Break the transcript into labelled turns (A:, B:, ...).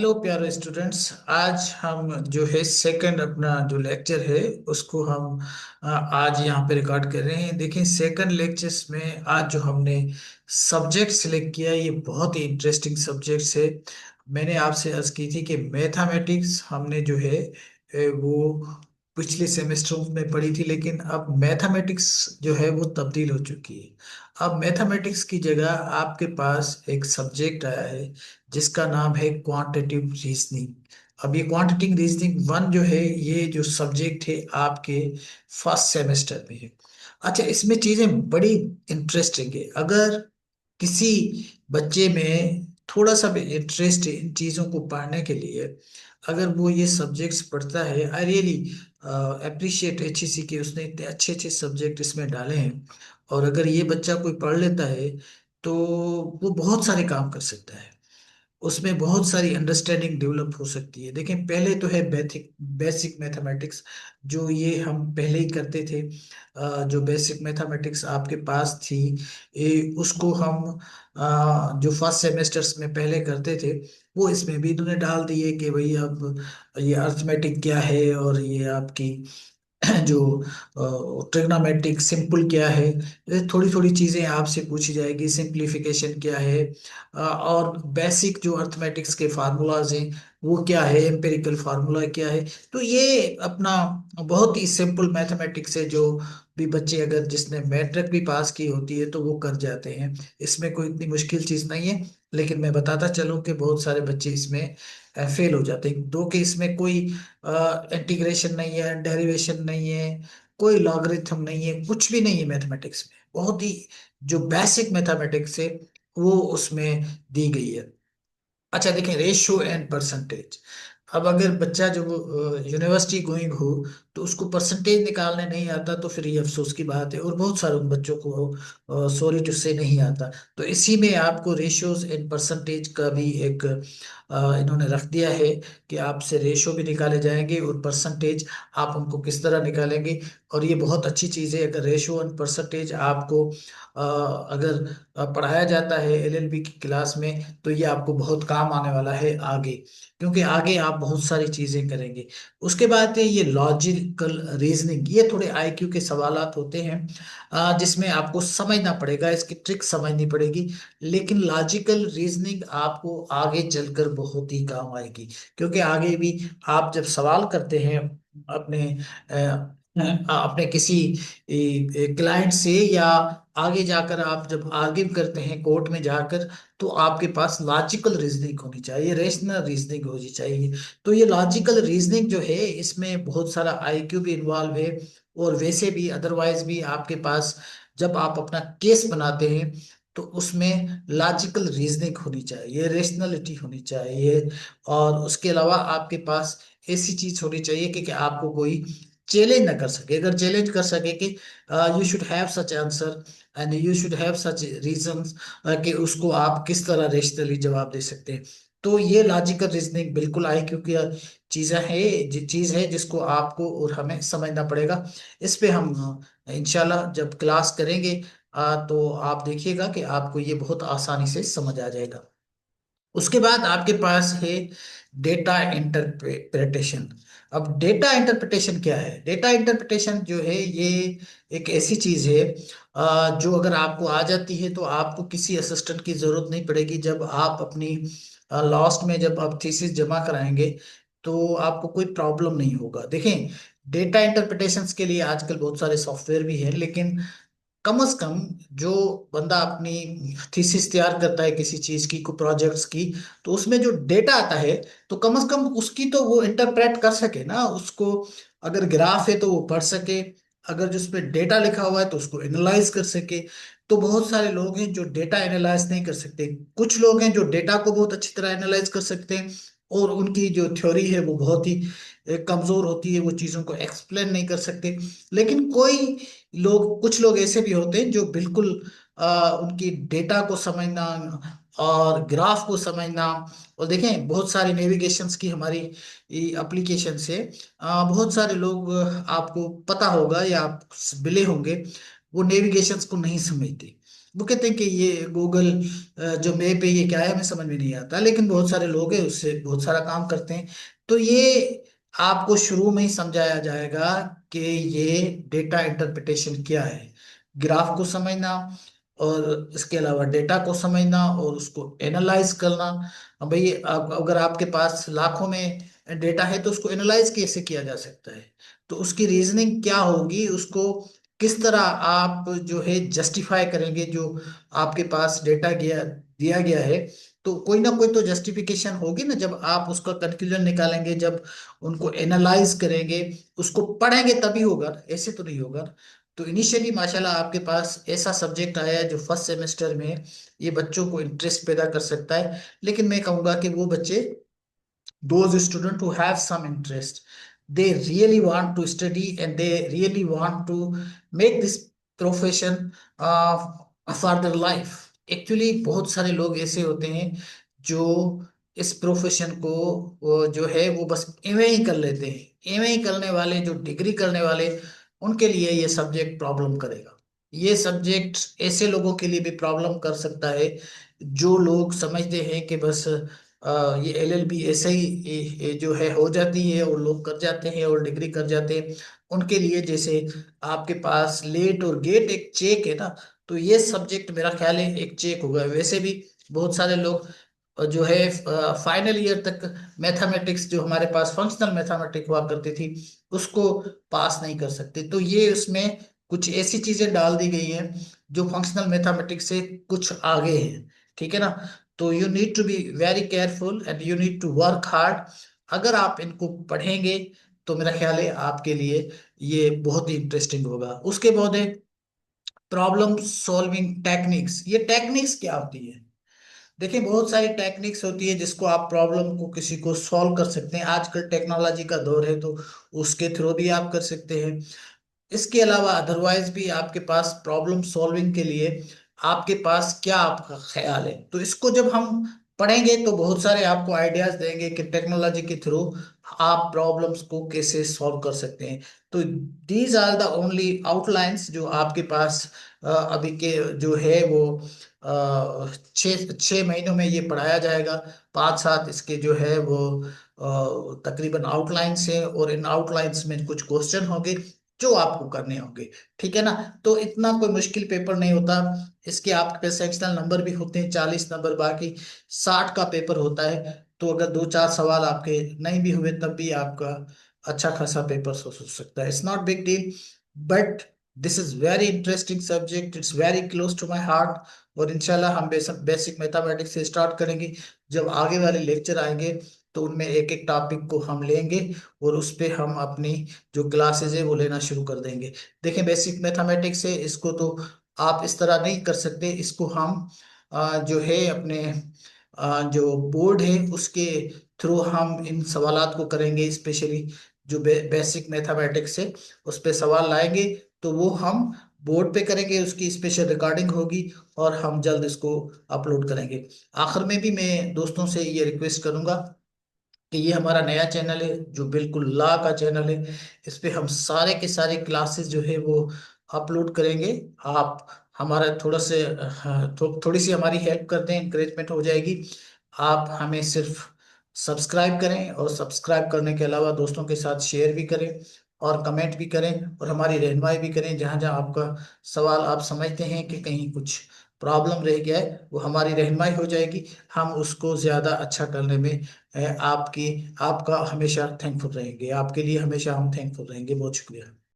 A: Hello प्यारे students. आज हम जो है सेकंड अपना जो लेक्चर है उसको हम आज यहाँ पे रिकॉर्ड कर रहे हैं। देखिए सेकंड लेक्चर्स में आज जो हमने सब्जेक्ट सिलेक्ट किया ये बहुत ही इंटरेस्टिंग सब्जेक्ट्स है। मैंने आपसे अर्ज की थी कि मैथमेटिक्स हमने जो है वो पिछले सेमेस्टरों में पढ़ी थी, लेकिन अब मैथमेटिक्स जो है वो तब्दील हो चुकी है। अब मैथमेटिक्स की जगह आपके पास एक सब्जेक्ट आया है जिसका नाम है क्वांटिटेटिव रीजनिंग। अब ये क्वांटिटेटिव रीजनिंग वन जो है ये जो सब्जेक्ट है आपके फर्स्ट सेमेस्टर में है। अच्छा, इसमें चीजें बड़ी इंटरेस्टिंग है। अगर किसी बच्चे में थोड़ा सा भी इंटरेस्ट है इन चीजों को पढ़ने के लिए, अगर वो ये सब्जेक्ट्स पढ़ता है, आई रियली अप्रिशिएट एचईसी के उसने इतने अच्छे अच्छे सब्जेक्ट इसमें डाले हैं। और अगर ये बच्चा कोई पढ़ लेता है तो वो बहुत सारे काम कर सकता है, उसमें बहुत सारी अंडरस्टैंडिंग डेवलप हो सकती है। देखें, पहले तो है बेसिक बेसिक मैथमेटिक्स, जो ये हम पहले ही करते थे। जो बेसिक मैथमेटिक्स आपके पास थी उसको हम जो फर्स्ट सेमेस्टर्स में पहले करते थे वो इसमें भी इन्होंने डाल दिए कि भाई अब ये अर्थमेटिक क्या है और ये आपकी जो ट्रिग्नोमेट्रिक सिंपल क्या है, ये थोड़ी थोड़ी चीजें आपसे पूछी जाएगी। सिंप्लीफिकेशन क्या है, और बेसिक जो अर्थमेटिक्स के फार्मूलाज हैं वो क्या है, एम्पिरिकल फार्मूला क्या है। तो ये अपना बहुत ही सिंपल मैथमेटिक्स है जो भी बच्चे अगर जिसने मैट्रिक भी पास की होती है तो वो कर जाते हैं। इसमें कोई इतनी मुश्किल चीज नहीं है, लेकिन मैं बताता चलूं कि बहुत सारे बच्चे इसमें फेल हो जाते हैं। दो कि इसमें कोई इंटीग्रेशन नहीं है, डेरिवेशन नहीं है, कोई लॉगरिथम नहीं है, कुछ भी नहीं है मैथमेटिक्स में। बहुत ही जो बेसिक मैथमेटिक्स है वो उसमें दी गई है। अच्छा देखें, रेशियो एंड परसेंटेज। अब अगर बच्चा जो यूनिवर्सिटी गोइंग हो तो उसको परसेंटेज निकालने नहीं आता तो फिर ये अफसोस की बात है, और बहुत सारे उन बच्चों को सॉरी टू से नहीं आता। तो इसी में आपको रेशियोज एंड परसेंटेज का भी एक इन्होंने रख दिया है कि आपसे रेशियो भी निकाले जाएंगे और परसेंटेज आप उनको किस तरह निकालेंगे। और ये बहुत अच्छी चीज़ है, अगर रेशियो एंड परसेंटेज आपको अगर पढ़ाया जाता है एलएलबी की क्लास में तो ये आपको बहुत काम आने वाला है आगे, क्योंकि आगे आप बहुत सारी चीजें करेंगे। उसके बाद है ये लॉजिकल रीजनिंग। ये थोड़े आईक्यू के सवालात होते हैं जिसमें आपको समझना पड़ेगा, इसकी ट्रिक समझनी पड़ेगी। लेकिन लॉजिकल रीजनिंग आपको आगे चलकर बहुत ही काम आएगी, क्योंकि आगे भी आप जब सवाल करते हैं अपने अपने किसी क्लाइंट से, या आगे जाकर आप जब आर्ग्यू करते हैं कोर्ट में जाकर, तो आपके पास लॉजिकल रीजनिंग होनी चाहिए, रेशनल रीजनिंग होनी चाहिए। तो ये लॉजिकल रीजनिंग जो है इसमें बहुत सारा आईक्यू भी इन्वॉल्व है। और वैसे भी अदरवाइज भी आपके पास जब आप अपना केस बनाते हैं तो उसमें लॉजिकल रीजनिंग होनी चाहिए, रेशनलिटी होनी चाहिए। और उसके अलावा आपके पास ऐसी चीज होनी चाहिए कि आपको कोई चैलेंज ना कर सके। अगर चैलेंज कर सके कि you should have such answer and you should have such reasons, कि उसको आप किस तरह रेशनली जवाब दे सकते हैं। तो ये लॉजिकल रीजनिंग बिल्कुल आई क्योंकि चीज़ है चीज़ है जिसको आपको और हमें समझना पड़ेगा। इस पे हम इंशाल्लाह जब क्लास करेंगे तो आप देखिएगा कि आपको ये बहुत आसानी से समझ आ जाएगा। उसके बाद आपके पास है डेटा इंटरप्रिटेशन। अब डेटा इंटरप्रिटेशन क्या है? डेटा इंटरप्रिटेशन जो है ये एक ऐसी चीज है जो अगर आपको आ जाती है तो आपको किसी असिस्टेंट की जरूरत नहीं पड़ेगी। जब आप अपनी लास्ट में जब आप थीसिस जमा कराएंगे तो आपको कोई प्रॉब्लम नहीं होगा। देखें, डेटा इंटरप्रिटेशन के लिए आजकल बहुत सारे सॉफ्टवेयर भी हैं, लेकिन कम से कम जो बंदा अपनी थीसिस तैयार करता है किसी चीज की, को प्रोजेक्ट्स की, तो उसमें जो डेटा आता है तो कम से कम उसकी तो वो इंटरप्रेट कर सके ना उसको। अगर ग्राफ है तो वो पढ़ सके, अगर जिसमें डेटा लिखा हुआ है तो उसको एनालाइज कर सके। तो बहुत सारे लोग हैं जो डेटा एनालाइज नहीं कर सकते। कुछ लोग हैं जो डेटा को बहुत अच्छी तरह एनालाइज कर सकते हैं, और उनकी जो थ्योरी है वो बहुत ही कमजोर होती है, वो चीजों को एक्सप्लेन नहीं कर सकते। लेकिन कुछ लोग ऐसे भी होते हैं जो बिल्कुल उनकी डेटा को समझना और ग्राफ को समझना। और देखें, बहुत सारी नेविगेशंस की हमारी एप्लीकेशन से बहुत सारे लोग आपको पता होगा या आप मिले होंगे वो नेविगेशंस को नहीं समझते। वो कहते हैं कि ये गूगल जो मैप है ये क्या है, हमें समझ में नहीं आता, लेकिन बहुत सारे लोग हैं उससे बहुत सारा काम करते हैं। तो ये आपको शुरू में ही समझाया जाएगा कि ये डेटा इंटरप्रिटेशन क्या है, ग्राफ को समझना, और इसके अलावा डेटा को समझना और उसको एनालाइज करना। अब भाई अगर आपके पास लाखों में डेटा है तो उसको एनालाइज कैसे किया जा सकता है, तो उसकी रीजनिंग क्या होगी, उसको किस तरह आप जो है जस्टिफाई करेंगे जो आपके पास डेटा गया दिया गया है। तो कोई ना कोई तो जस्टिफिकेशन होगी ना, जब आप उसका कंक्लूजन निकालेंगे, जब उनको एनालाइज करेंगे, उसको पढ़ेंगे, तभी होगा ना, ऐसे तो नहीं होगा ना। तो इनिशियली माशाल्लाह आपके पास ऐसा सब्जेक्ट आया है जो फर्स्ट सेमेस्टर में है, ये बच्चों को इंटरेस्ट पैदा कर सकता है। लेकिन मैं कहूंगा कि वो बच्चे, those students who have some interest, they really want to study and they really want to make this profession for their life. Actually बहुत सारे लोग ऐसे होते हैं जो इस प्रोफेशन को जो है वो बस एवं ही कर लेते हैं। एवं ही करने वाले, जो डिग्री करने वाले, उनके लिए ये सब्जेक्ट प्रॉब्लम करेगा। ये सब्जेक्ट ऐसे लोगों के लिए भी प्रॉब्लम कर सकता है जो लोग समझते हैं कि बस ये एलएलबी ऐसे ही जो है हो जाती है और लोग कर जाते हैं और डिग्री कर जाते हैं। उनके लिए जैसे आपके पास लेट और गेट एक चेक है ना, तो ये सब्जेक्ट मेरा ख्याल है एक चेक होगा। वैसे भी बहुत सारे लोग जो है फाइनल ईयर तक मैथमेटिक्स, जो हमारे पास फंक्शनल मैथमेटिक्स हुआ करती थी, उसको पास नहीं कर सकते। तो ये उसमें कुछ ऐसी चीजें डाल दी गई हैं जो फंक्शनल मैथमेटिक्स से कुछ आगे है, ठीक है ना। तो you need to be very careful and you need to work hard. अगर आप इनको पढ़ेंगे तो मेरा ख्याल है आपके लिए ये बहुत ही इंटरेस्टिंग होगा। उसके बाद है प्रॉब्लम सॉल्विंग टेक्निक्स। ये टेक्निक्स क्या होती है? देखिए, बहुत सारी टेक्निक्स होती है जिसको आप प्रॉब्लम को किसी को सॉल्व कर सकते हैं। आजकल टेक्नोलॉजी का दौर है तो उसके थ्रू भी आप कर सकते हैं। इसके अलावा अदरवाइज भी आपके पास प्रॉब्लम सॉल्विंग के लिए आपके पास क्या आपका ख्याल है, तो इसको जब हम पढ़ेंगे तो बहुत सारे आपको आइडियाज देंगे कि टेक्नोलॉजी के थ्रू आप प्रॉब्लम्स को कैसे सॉल्व कर सकते हैं। तो these are the only outlines जो आपके पास अभी के जो है वो 6 महीनों में ये पढ़ाया जाएगा। 5 7 इसके जो है वो तकरीबन आउटलाइंस है, और इन आउटलाइंस में कुछ क्वेश्चन होंगे जो आपको करने होंगे, ठीक है ना। तो इतना कोई मुश्किल पेपर नहीं होता। इसके आपके पास सेक्शनल नंबर भी होते हैं 40 नंबर, बाकी 60 का पेपर होता है। तो अगर 2 4 सवाल आपके नहीं भी हुए तब भी आपका अच्छा खासा पेपर हो सकता है। It's not big deal, but this is very interesting subject, it's very close to my heart. और इंशाल्लाह हम बेसिक मैथमेटिक्स से स्टार्ट करेंगे। जब आगे वाले लेक्चर आएंगे तो उनमें एक एक टॉपिक को हम लेंगे और उस पे हम अपनी जो क्लासेज है वो लेना शुरू कर देंगे। देखें, बेसिक मैथमेटिक्स है, इसको तो आप इस तरह नहीं कर सकते। इसको हम जो है अपने जो बोर्ड है उसके थ्रू हम इन सवालात को करेंगे। स्पेशली जो बेसिक मैथमेटिक्स है उस पे सवाल लाएंगे, तो वो हम बोर्ड पे करेंगे, उसकी स्पेशल रिकॉर्डिंग होगी और हम जल्द इसको अपलोड करेंगे। आखिर में भी मैं दोस्तों से ये रिक्वेस्ट करूंगा कि ये हमारा नया चैनल है जो बिल्कुल ला का चैनल है। इस पे हम सारे के सारे क्लासेस जो है वो अपलोड करेंगे। आप हमारा थोड़ा से थोड़ी सी हमारी हेल्प कर दें, इंकरेजमेंट हो जाएगी। आप हमें सिर्फ सब्सक्राइब करें, और सब्सक्राइब करने के अलावा दोस्तों के साथ शेयर भी करें और कमेंट भी करें और हमारी रहनुमाई भी करें। जहाँ जहाँ आपका सवाल आप समझते हैं कि कहीं कुछ प्रॉब्लम रह गया है, वो हमारी रहनुमाई हो जाएगी। हम उसको ज़्यादा अच्छा करने में आपकी आपका हमेशा थैंकफुल रहेंगे। आपके लिए हमेशा हम थैंकफुल रहेंगे। बहुत शुक्रिया।